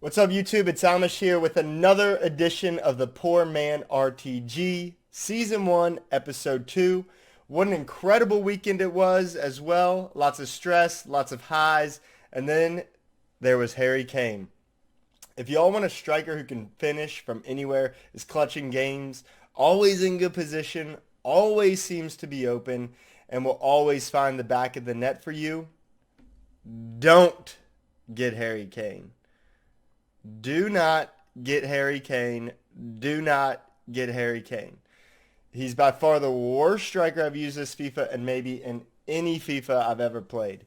What's up, YouTube? It's Amish here with another edition of the Poor Man RTG, Season 1, Episode 2. What an incredible weekend it was as well. Lots of stress, lots of highs, and then there was Harry Kane. If y'all want a striker who can finish from anywhere, is clutching games, always in good position, always seems to be open, and will always find the back of the net for you, don't get Harry Kane. Do not get Harry Kane. Do not get Harry Kane. He's by far the worst striker I've used this FIFA and maybe in any FIFA I've ever played.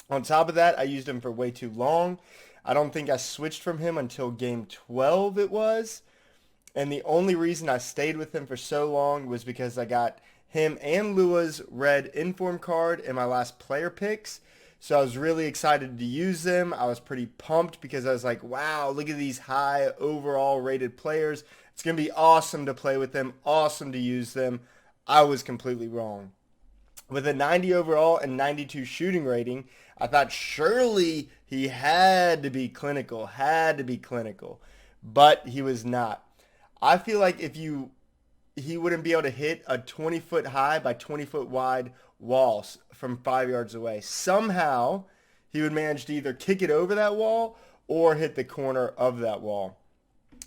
On top of that, I used him for way too long. I don't think I switched from him until game 12 it was. And the only reason I stayed with him for so long was because I got him and Lua's red inform card in my last player picks. So I was really excited to use them. I was pretty pumped because I was like, wow, look at these high overall rated players. It's going to be awesome to play with them, awesome to use them. I was completely wrong. With a 90 overall and 92 shooting rating, I thought surely he had to be clinical, but he was not. I feel like he wouldn't be able to hit a 20-foot high by 20-foot wide wall from 5 yards away. Somehow, he would manage to either kick it over that wall or hit the corner of that wall.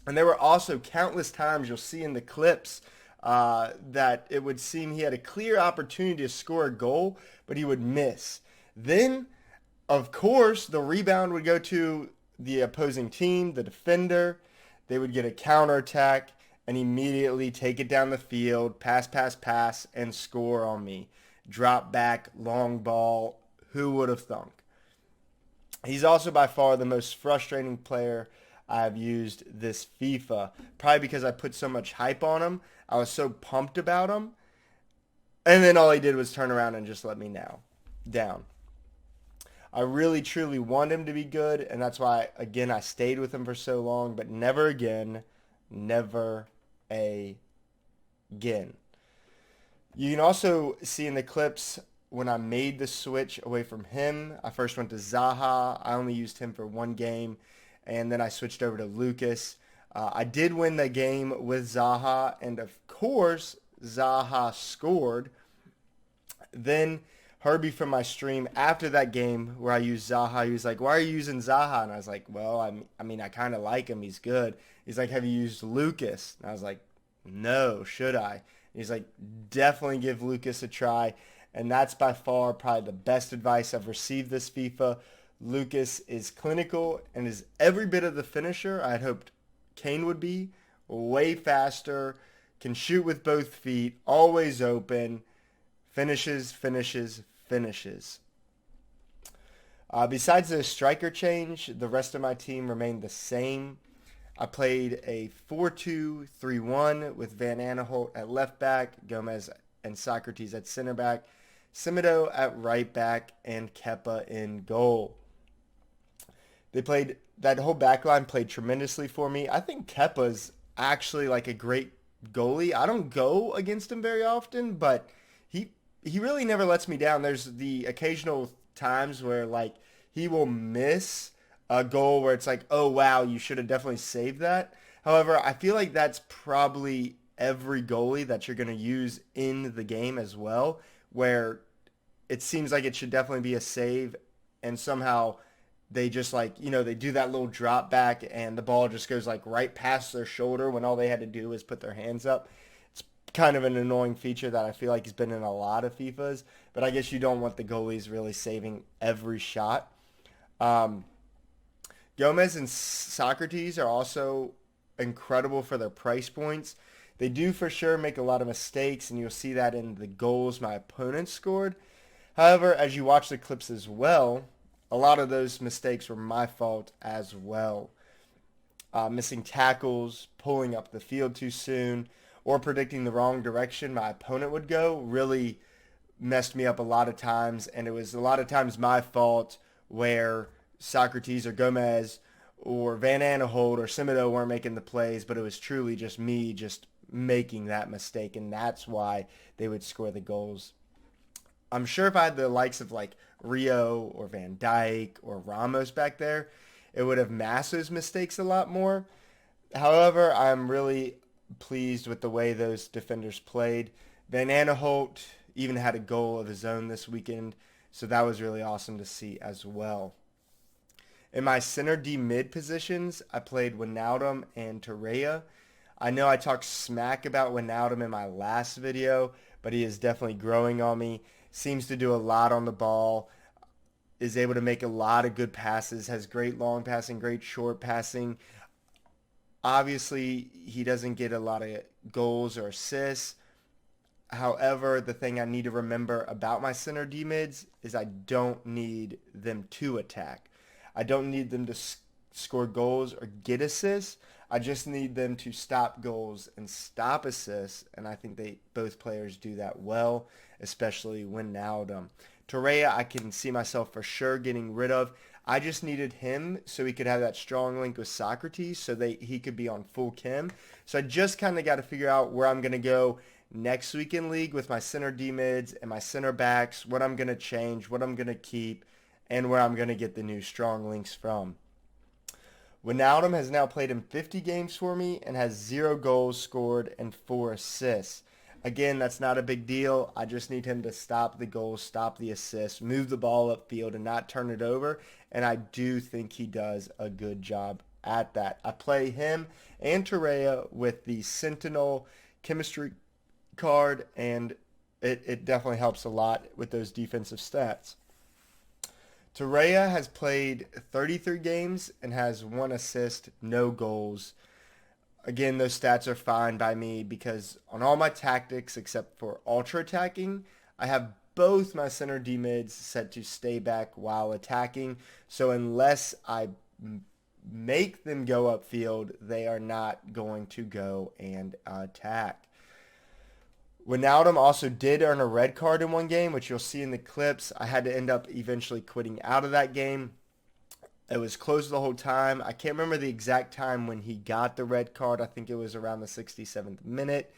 And there were also countless times you'll see in the clips that it would seem he had a clear opportunity to score a goal, but he would miss. Then, of course, the rebound would go to the opposing team, the defender. They would get a counterattack and immediately take it down the field, pass, and score on me. Drop back, long ball, who would have thunk? He's also by far the most frustrating player I've used this FIFA, probably because I put so much hype on him. I was so pumped about him, and then all he did was turn around and just let me down. I really, truly want him to be good, and that's why, again, I stayed with him for so long, but never again, never again. You can also see in the clips when I made the switch away from him, I first went to Zaha. I only used him for one game, and then I switched over to Lucas. I did win the game with Zaha, and of course, Zaha scored. Then Herbie from my stream after that game where I used Zaha, he was like, "Why are you using Zaha?" And I was like, "Well, I kind of like him. He's good." He's like, "Have you used Lucas?" And I was like, "No, should I?" And he's like, "Definitely give Lucas a try." And that's by far probably the best advice I've received this FIFA. Lucas is clinical and is every bit of the finisher I had hoped Kane would be. Way faster, can shoot with both feet, always open, finishes. Besides the striker change, the rest of my team remained the same. I played a 4-2-3-1 with Van Aanholt at left back, Gomez and Socrates at center back, Simido at right back, and Kepa in goal. That whole back line played tremendously for me. I think Kepa's actually like a great goalie. I don't go against him very often, but he really never lets me down. There's the occasional times where like he will miss a goal where it's like, oh wow, you should have definitely saved that. However, I feel like that's probably every goalie that you're going to use in the game as well, where it seems like it should definitely be a save, and somehow they just like, they do that little drop back and the ball just goes like right past their shoulder when all they had to do was put their hands up. It's kind of an annoying feature that I feel like has been in a lot of FIFAs, but I guess you don't want the goalies really saving every shot. Gomez and Socrates are also incredible for their price points. They do for sure make a lot of mistakes, and you'll see that in the goals my opponents scored. However, as you watch the clips as well, a lot of those mistakes were my fault as well. Missing tackles, pulling up the field too soon, or predicting the wrong direction my opponent would go really messed me up a lot of times, and it was a lot of times my fault where Socrates or Gomez or Van Aanholt or Simido weren't making the plays, but it was truly just me just making that mistake, and that's why they would score the goals. I'm sure if I had the likes of like Rio or Van Dyke or Ramos back there, it would have masked those mistakes a lot more. However, I'm really pleased with the way those defenders played. Van Aanholt even had a goal of his own this weekend, so that was really awesome to see as well. In my center D mid positions, I played Wijnaldum and Torreira. I know I talked smack about Wijnaldum in my last video, but he is definitely growing on me. Seems to do a lot on the ball, is able to make a lot of good passes, has great long passing, great short passing. Obviously, he doesn't get a lot of goals or assists. However, the thing I need to remember about my center D mids is I don't need them to attack. I don't need them to score goals or get assists. I just need them to stop goals and stop assists, and I think both players do that well, especially Wijnaldum. Torreira, I can see myself for sure getting rid of. I just needed him so he could have that strong link with Socrates so he could be on full chem. So I just kind of got to figure out where I'm going to go next week in league with my center D mids and my center backs, what I'm going to change, what I'm going to keep, and where I'm going to get the new strong links from. Wijnaldum has now played in 50 games for me and has 0 goals scored and 4 assists. Again, that's not a big deal. I just need him to stop the goals, stop the assists, move the ball upfield, and not turn it over. And I do think he does a good job at that. I play him and Torreira with the Sentinel chemistry card, and it definitely helps a lot with those defensive stats. Torreira has played 33 games and has 1 assist, no goals. Again, those stats are fine by me because on all my tactics except for ultra attacking, I have both my center D mids set to stay back while attacking. So unless I make them go upfield, they are not going to go and attack. Wijnaldum also did earn a red card in one game, which you'll see in the clips. I had to end up eventually quitting out of that game. It was close the whole time. I can't remember the exact time when he got the red card. I think it was around the 67th minute.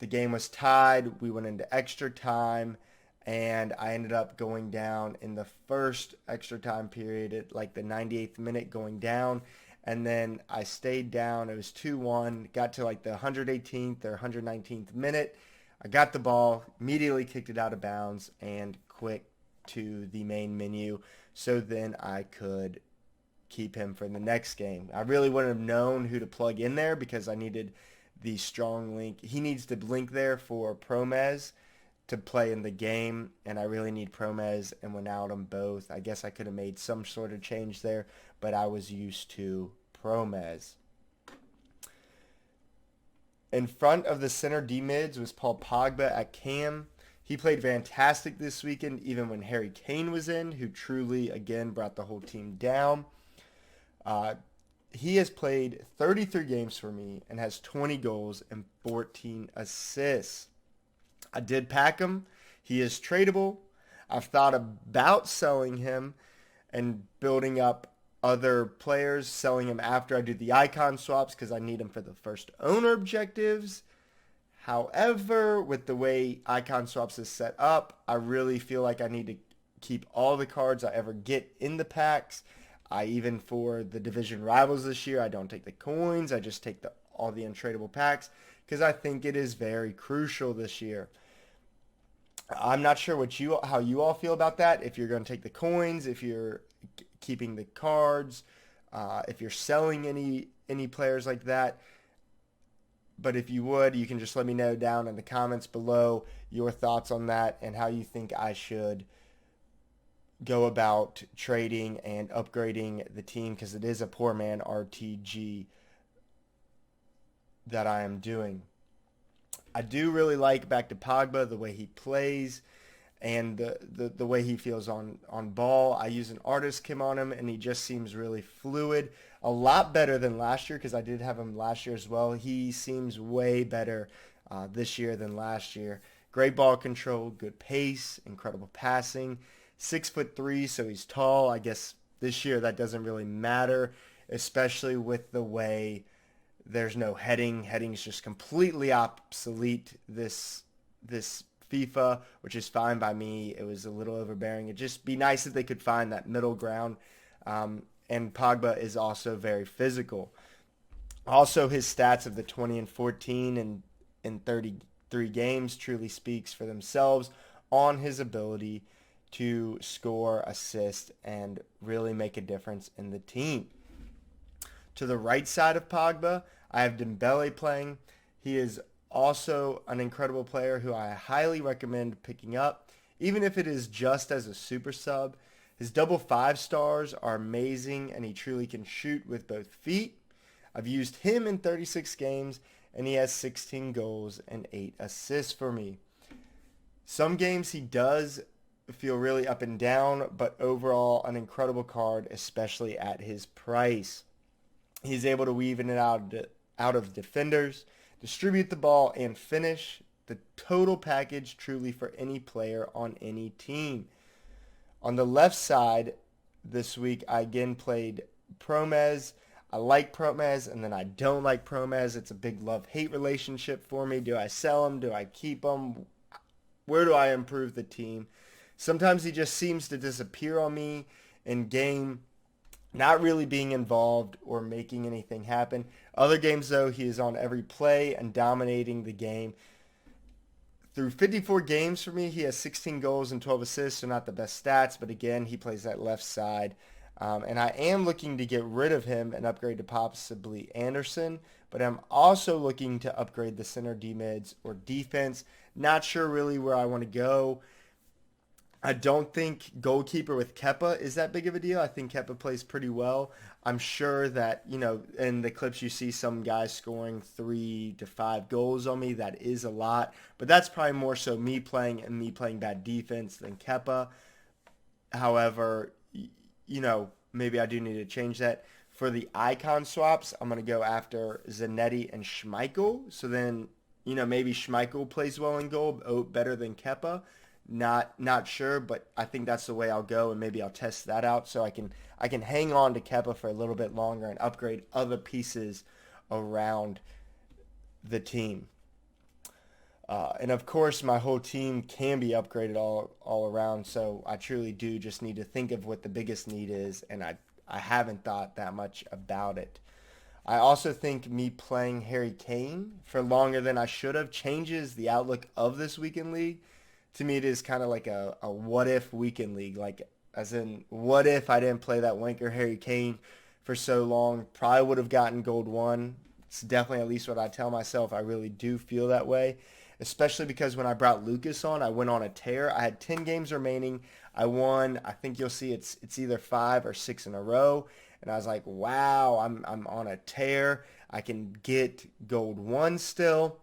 The game was tied. We went into extra time, and I ended up going down in the first extra time period at like the 98th minute going down. And then I stayed down. It was 2-1. Got to like the 118th or 119th minute. I got the ball, immediately kicked it out of bounds, and quit to the main menu. So then I could keep him for the next game. I really wouldn't have known who to plug in there because I needed the strong link. He needs to link there for Promes to play in the game, and I really need Promes and Wijnaldum both. I guess I could have made some sort of change there, but I was used to Promes. In front of the center D mids was Paul Pogba at cam. He played fantastic this weekend, even when Harry Kane was in, who truly, again, brought the whole team down. He has played 33 games for me and has 20 goals and 14 assists. I did pack him. He is tradable. I've thought about selling him and building up other players, selling him after I do the icon swaps because I need him for the first owner objectives. However, with the way icon swaps is set up, I really feel like I need to keep all the cards I ever get in the packs. Even for the division rivals this year, I don't take the coins. I just take all the untradeable packs because I think it is very crucial this year. I'm not sure how you all feel about that. If you're going to take the coins, if you're keeping the cards, if you're selling any players like that. But if you would, you can just let me know down in the comments below your thoughts on that and how you think I should go about trading and upgrading the team, because it is a poor man RTG that I am doing. I do really like, back to Pogba, the way he plays and the way he feels on ball. I use an artist chem on him, and he just seems really fluid. A lot better than last year, because I did have him last year as well. He seems way better this year than last year. Great ball control, good pace, incredible passing. 6'3", so he's tall. I guess this year that doesn't really matter, especially with the way there's no heading. Heading's just completely obsolete this FIFA, which is fine by me. It was a little overbearing. It'd just be nice if they could find that middle ground. And and Pogba is also very physical. Also, his stats of the 20 and 14 and in 33 games truly speaks for themselves on his ability to score, assist, and really make a difference in the team. To the right side of Pogba, I have Dembele playing. He is also an incredible player who I highly recommend picking up, even if it is just as a super sub. His double 5 stars are amazing, and he truly can shoot with both feet. I've used him in 36 games, and he has 16 goals and 8 assists for me. Some games he does feel really up and down, but overall an incredible card, especially at his price. He's able to weave in and out of defenders, distribute the ball, and finish. The total package truly for any player on any team. On the left side this week, I again played Promes. I like Promes, and then I don't like Promes. It's a big love-hate relationship for me. Do I sell him? Do I keep him? Where do I improve the team? Sometimes he just seems to disappear on me in game, not really being involved or making anything happen. Other games, though, he is on every play and dominating the game. Through 54 games for me, he has 16 goals and 12 assists, so not the best stats, but again, he plays that left side. And I am looking to get rid of him and upgrade to possibly Anderson, but I'm also looking to upgrade the center D-mids or defense. Not sure really where I want to go. I don't think goalkeeper with Kepa is that big of a deal. I think Kepa plays pretty well. I'm sure that, in the clips you see some guys scoring 3 to 5 goals on me. That is a lot. But that's probably more so me playing bad defense than Kepa. However, maybe I do need to change that. For the icon swaps, I'm going to go after Zanetti and Schmeichel. So then, maybe Schmeichel plays well in goal, better than Kepa. Not sure, but I think that's the way I'll go, and maybe I'll test that out so I can hang on to Kepa for a little bit longer and upgrade other pieces around the team. And of course, my whole team can be upgraded all around, so I truly do just need to think of what the biggest need is, and I haven't thought that much about it. I also think me playing Harry Kane for longer than I should have changes the outlook of this weekend league. To me, it is kind of like a what-if weekend league, like as in what if I didn't play that wanker Harry Kane for so long, probably would have gotten gold 1. It's definitely at least what I tell myself. I really do feel that way, especially because when I brought Lucas on, I went on a tear. I had 10 games remaining. I won, I think you'll see it's either 5 or 6 in a row, and I was like, wow, I'm on a tear. I can get gold 1 still.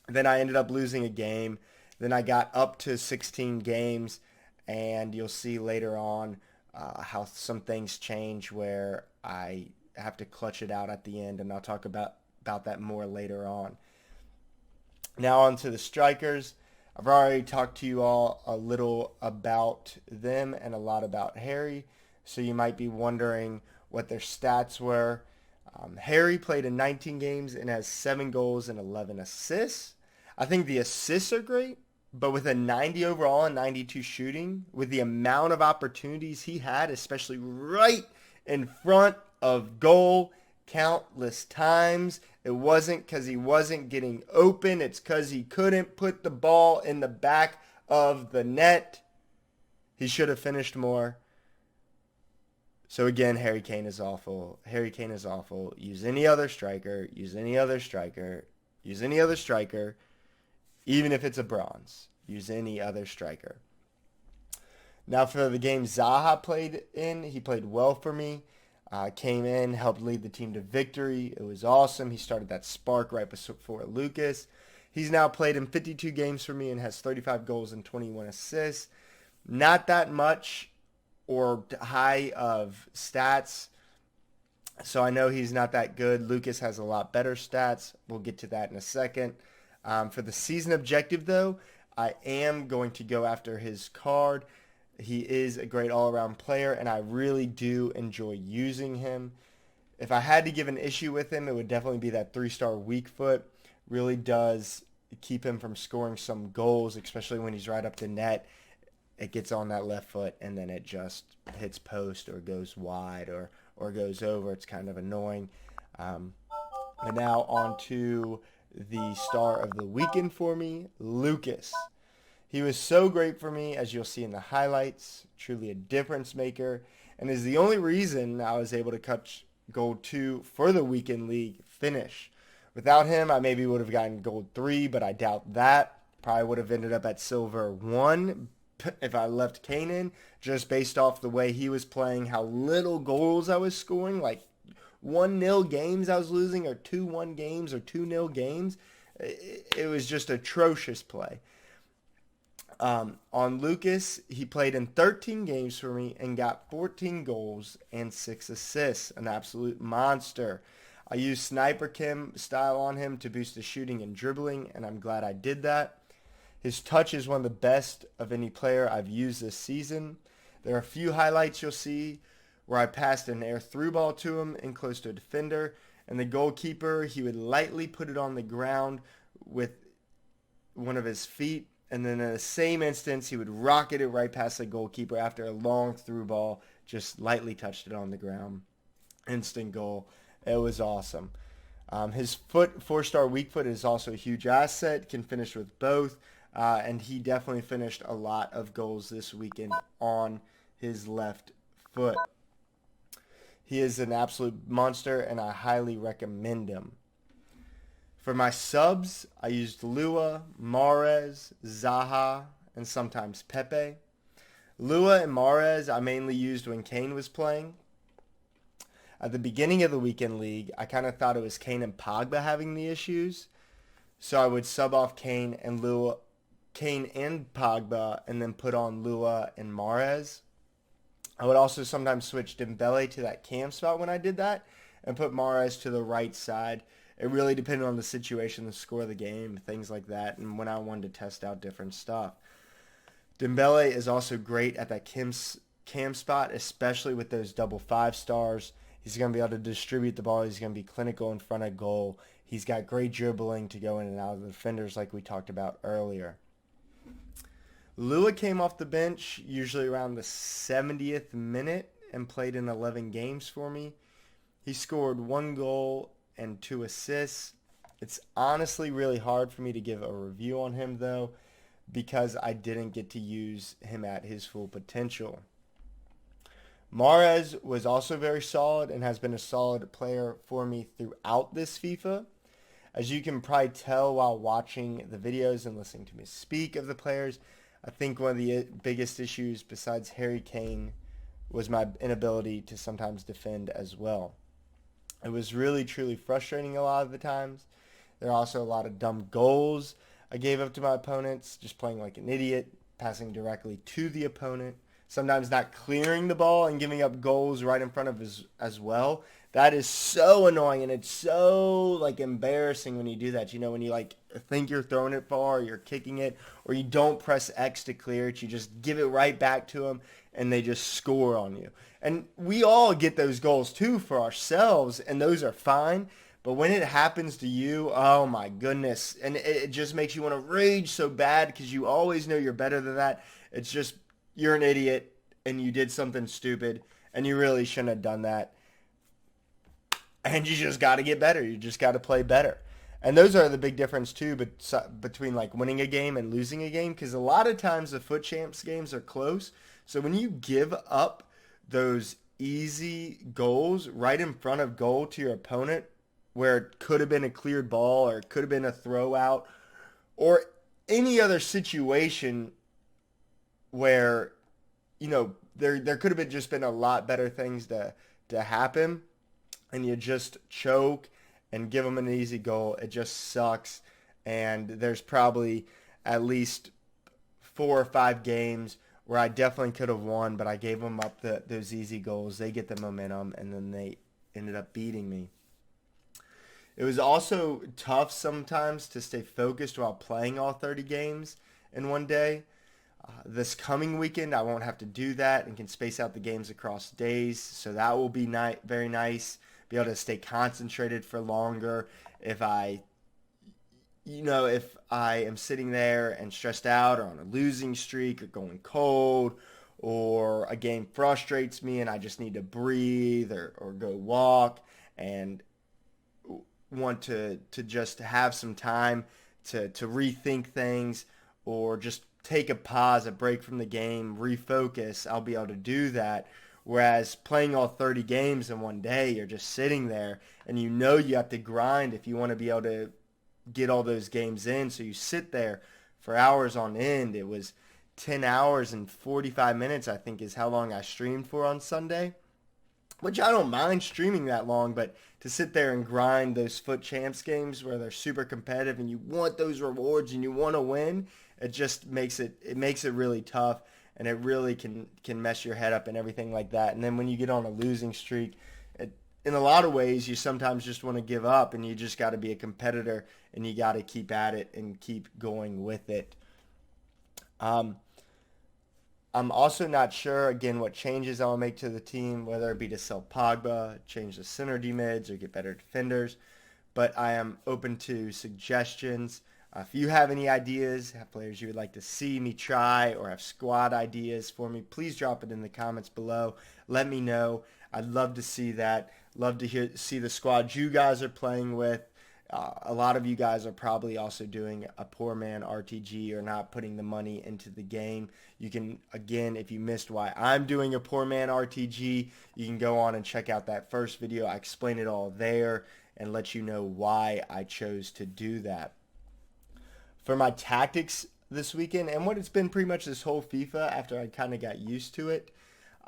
Then I ended up losing a game. Then I got up to 16 games, and you'll see later on how some things change where I have to clutch it out at the end, and I'll talk about that more later on. Now on to the strikers. I've already talked to you all a little about them and a lot about Harry, so you might be wondering what their stats were. Harry played in 19 games and has 7 goals and 11 assists. I think the assists are great. But with a 90 overall and 92 shooting, with the amount of opportunities he had, especially right in front of goal countless times, it wasn't because he wasn't getting open. It's because he couldn't put the ball in the back of the net. He should have finished more. So again, Harry Kane is awful. Harry Kane is awful. Use any other striker. Use any other striker. Use any other striker. Even if it's a bronze, use any other striker. Now for the game Zaha played in, he played well for me. Came in, helped lead the team to victory. It was awesome. He started that spark right before Lucas. He's now played in 52 games for me and has 35 goals and 21 assists. Not that much or high of stats, so I know he's not that good. Lucas has a lot better stats. We'll get to that in a second. For the season objective, though, I am going to go after his card. He is a great all-around player, and I really do enjoy using him. If I had to give an issue with him, it would definitely be that 3-star weak foot. Really does keep him from scoring some goals, especially when he's right up the net. It gets on that left foot, and then it just hits post or goes wide or or goes over. It's kind of annoying. And now on to the star of the weekend for me, Lucas. He was so great for me, as you'll see in the highlights, truly a difference maker, and is the only reason I was able to catch gold 2 for the weekend league finish. Without him, I maybe would have gotten gold 3, but I doubt that. Probably would have ended up at silver 1 if I left Kane in, just based off the way he was playing, how little goals I was scoring, like 1-0 games I was losing, or 2-1 games, or 2-0 games. It was just atrocious play. On Lucas, he played in 13 games for me and got 14 goals and 6 assists. An absolute monster. I used Sniper Kim style on him to boost his shooting and dribbling, and I'm glad I did that. His touch is one of the best of any player I've used this season. There are a few highlights you'll see where I passed an air through ball to him in close to a defender, and the goalkeeper, he would lightly put it on the ground with one of his feet, and then in the same instance, he would rocket it right past the goalkeeper after a long through ball, just lightly touched it on the ground. Instant goal. It was awesome. His foot, 4-star weak foot, is also a huge asset, can finish with both, and he definitely finished a lot of goals this weekend on his left foot. He is an absolute monster, and I highly recommend him. For my subs, I used Lua, Mahrez, Zaha, and sometimes Pepe. Lua and Mahrez I mainly used when Kane was playing. At the beginning of the weekend league, I kind of thought it was Kane and Pogba having the issues. So I would sub off Kane and Pogba, and then put on Lua and Mahrez. I would also sometimes switch Dembele to that cam spot when I did that, and put Mahrez to the right side. It really depended on the situation, the score of the game, things like that, and when I wanted to test out different stuff. Dembele is also great at that cam spot, especially with those double 5-stars. He's going to be able to distribute the ball. He's going to be clinical in front of goal. He's got great dribbling to go in and out of the defenders like we talked about earlier. Lua came off the bench usually around the 70th minute and played in 11 games for me. He scored 1 goal and 2 assists. It's honestly really hard for me to give a review on him, though, because I didn't get to use him at his full potential. Mahrez was also very solid and has been a solid player for me throughout this FIFA. As you can probably tell while watching the videos and listening to me speak of the players, I think one of the biggest issues besides Harry Kane was my inability to sometimes defend as well. It was really, truly frustrating a lot of the times. There are also a lot of dumb goals I gave up to my opponents, just playing like an idiot, passing directly to the opponent, sometimes not clearing the ball and giving up goals right in front of us as well. That is so annoying, and it's so like embarrassing when you do that. You know, when you like think you're throwing it far, or you're kicking it, or you don't press X to clear it, you just give it right back to them, and they just score on you. And we all get those goals too for ourselves, and those are fine. But when it happens to you, oh my goodness, and it just makes you want to rage so bad because you always know you're better than that. It's just you're an idiot, and you did something stupid, and you really shouldn't have done that. And you just got to get better. You just got to play better. And those are the big difference, too, between like winning a game and losing a game. Because a lot of times the FUT Champs games are close. So when you give up those easy goals right in front of goal to your opponent, where it could have been a cleared ball or it could have been a throw out or any other situation where, you know, there could have been just been a lot better things to happen, and you just choke and give them an easy goal. It just sucks. And there's probably at least 4 or 5 games where I definitely could have won, but I gave them up those easy goals. They get the momentum, and then they ended up beating me. It was also tough sometimes to stay focused while playing all 30 games in one day. This coming weekend, I won't have to do that and can space out the games across days, so that will be very nice. Be able to stay concentrated for longer. If I am sitting there and stressed out or on a losing streak or going cold or a game frustrates me and I just need to breathe or go walk and want to just have some time to rethink things or just take a pause, a break from the game, refocus, I'll be able to do that. Whereas playing all 30 games in one day, you're just sitting there and you know you have to grind if you want to be able to get all those games in. So you sit there for hours on end. It was 10 hours and 45 minutes, I think, is how long I streamed for on Sunday, which I don't mind streaming that long, but to sit there and grind those FUT Champs games where they're super competitive and you want those rewards and you want to win, it just makes it really tough, and it really can mess your head up and everything like that. And then when you get on a losing streak, in a lot of ways, you sometimes just want to give up, and you just got to be a competitor, and you got to keep at it and keep going with it. I'm also not sure, again, what changes I'll make to the team, whether it be to sell Pogba, change the center D-mids, or get better defenders. But I am open to suggestions. If you have any ideas, have players you would like to see me try, or have squad ideas for me, please drop it in the comments below. Let me know. I'd love to see that. Love to see the squad you guys are playing with. A lot of you guys are probably also doing a poor man RTG or not putting the money into the game. You can, again, if you missed why I'm doing a poor man RTG, you can go on and check out that first video. I explain it all there and let you know why I chose to do that. For my tactics this weekend, and what it's been pretty much this whole FIFA after I kind of got used to it,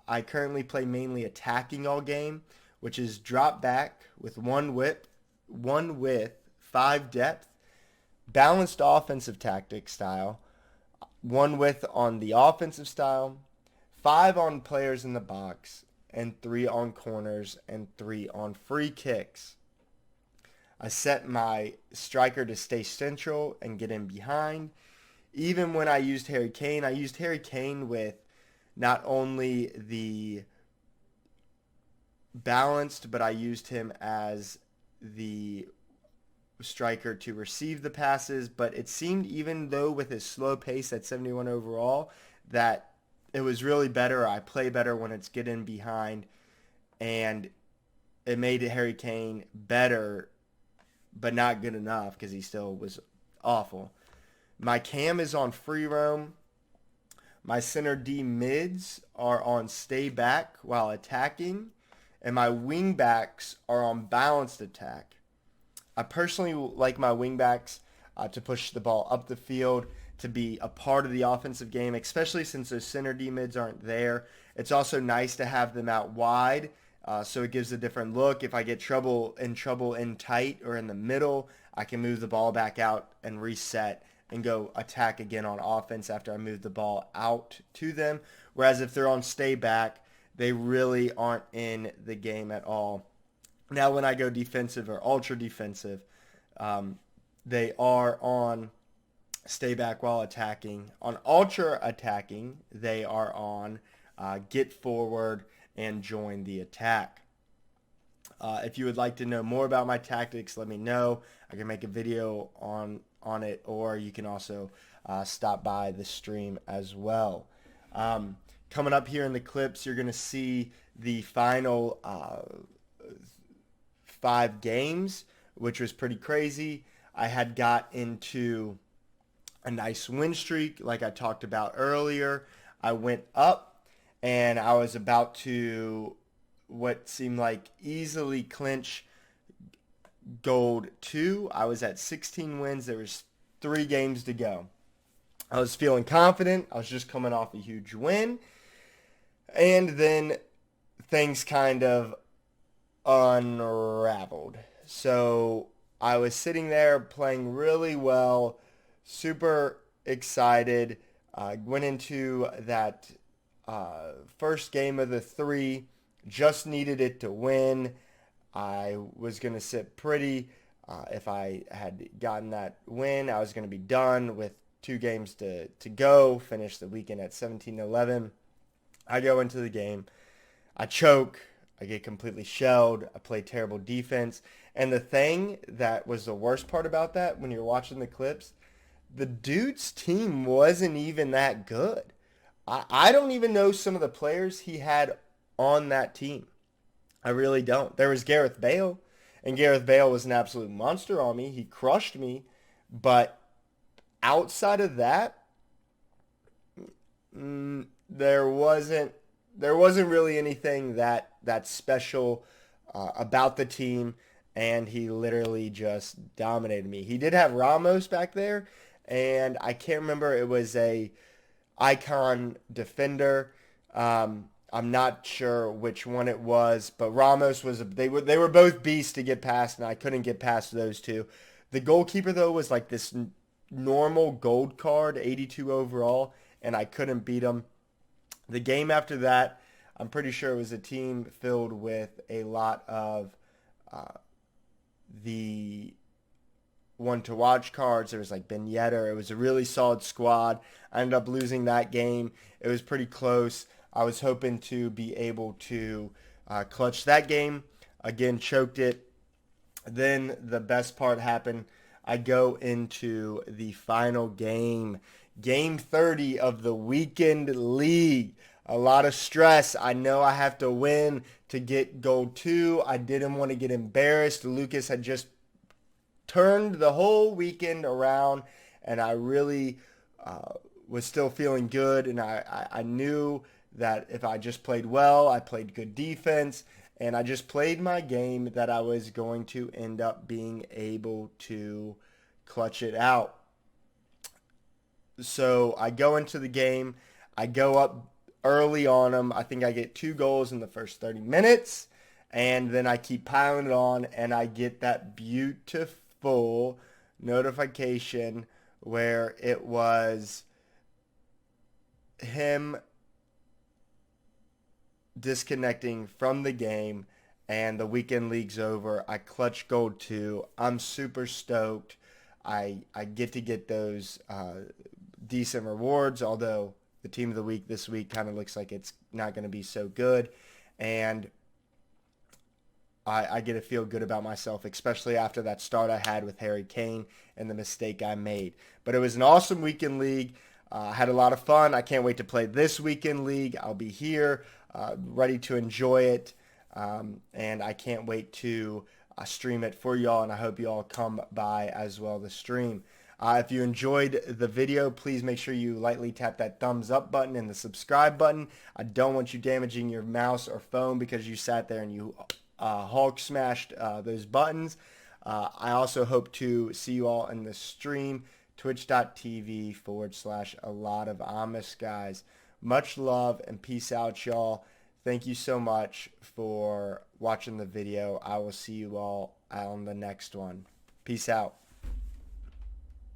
I currently play mainly attacking all game, which is drop back with one width, 5 depth, balanced offensive tactic style, 1 width on the offensive style, 5 on players in the box, and 3 on corners, and 3 on free kicks. I set my striker to stay central and get in behind. Even when I used Harry Kane with not only the balanced, but I used him as the striker to receive the passes. But it seemed, even though with his slow pace at 71 overall, that it was really better. I play better when it's get in behind, and it made Harry Kane better, but not good enough because he still was awful. My cam is on free roam. My center D mids are on stay back while attacking, and my wing backs are on balanced attack. I personally like my wing backs to push the ball up the field, to be a part of the offensive game, especially since those center D mids aren't there. It's also nice to have them out wide, so it gives a different look. If I get trouble in tight or in the middle, I can move the ball back out and reset and go attack again on offense after I move the ball out to them. Whereas if they're on stay back, they really aren't in the game at all. Now when I go defensive or ultra defensive, they are on stay back while attacking. On ultra attacking, they are on get forward and join the attack. If you would like to know more about my tactics, let me know. I can make a video on it, or you can also stop by the stream as well. Coming up here in the clips, you're going to see the final 5 games, which was pretty crazy. I had got into a nice win streak like I talked about earlier. I went up, and I was about to what seemed like easily clinch gold 2. I was at 16 wins. There was 3 games to go. I was feeling confident. I was just coming off a huge win. And then things kind of unraveled. So I was sitting there playing really well, super excited. Went into that first game of the 3, just needed it to win. I was going to sit pretty. If I had gotten that win, I was going to be done with 2 games to go, finish the weekend at 17-11. I go into the game. I choke. I get completely shelled. I play terrible defense. And the thing that was the worst part about that, when you're watching the clips, the dude's team wasn't even that good. I don't even know some of the players he had on that team. I really don't. There was Gareth Bale, and Gareth Bale was an absolute monster on me. He crushed me, but outside of that, mm, there wasn't there wasn't really anything that special about the team, and he literally just dominated me. He did have Ramos back there, and I can't remember. It was a icon defender. I'm not sure which one it was, but Ramos was. They were both beasts to get past, and I couldn't get past those two. The goalkeeper though was like this normal gold card, 82 overall, and I couldn't beat him. The game after that, I'm pretty sure it was a team filled with a lot of uh, the one to watch cards. There was like Ben Yedder. It was a really solid squad. I ended up losing that game. It was pretty close. I was hoping to be able to clutch that game. Again, choked it. Then the best part happened. I go into the final game, game 30 of the weekend league. A lot of stress. I know I have to win to get gold 2. I didn't want to get embarrassed. Lucas had just turned the whole weekend around, and I really was still feeling good, and I knew that if I just played well, I played good defense, and I just played my game, that I was going to end up being able to clutch it out. So I go into the game. I go up early on them. I think I get 2 goals in the first 30 minutes, and then I keep piling it on, and I get that beautiful notification where it was him disconnecting from the game, and the weekend league's over. I clutch gold 2. I'm super stoked. I get those decent rewards, although the team of the week this week kind of looks like it's not going to be so good. And I get to feel good about myself, especially after that start I had with Harry Kane and the mistake I made. But it was an awesome weekend league. I had a lot of fun. I can't wait to play this weekend league. I'll be here, ready to enjoy it. And I can't wait to stream it for y'all, and I hope y'all come by as well to stream. If you enjoyed the video, please make sure you lightly tap that thumbs up button and the subscribe button. I don't want you damaging your mouse or phone because you sat there and you Hulk smashed those buttons. I also hope to see you all in the stream, twitch.tv/a lot of Amos guys. Much love and peace out, y'all. Thank you so much for watching the video. I will see you all on the next one. Peace out.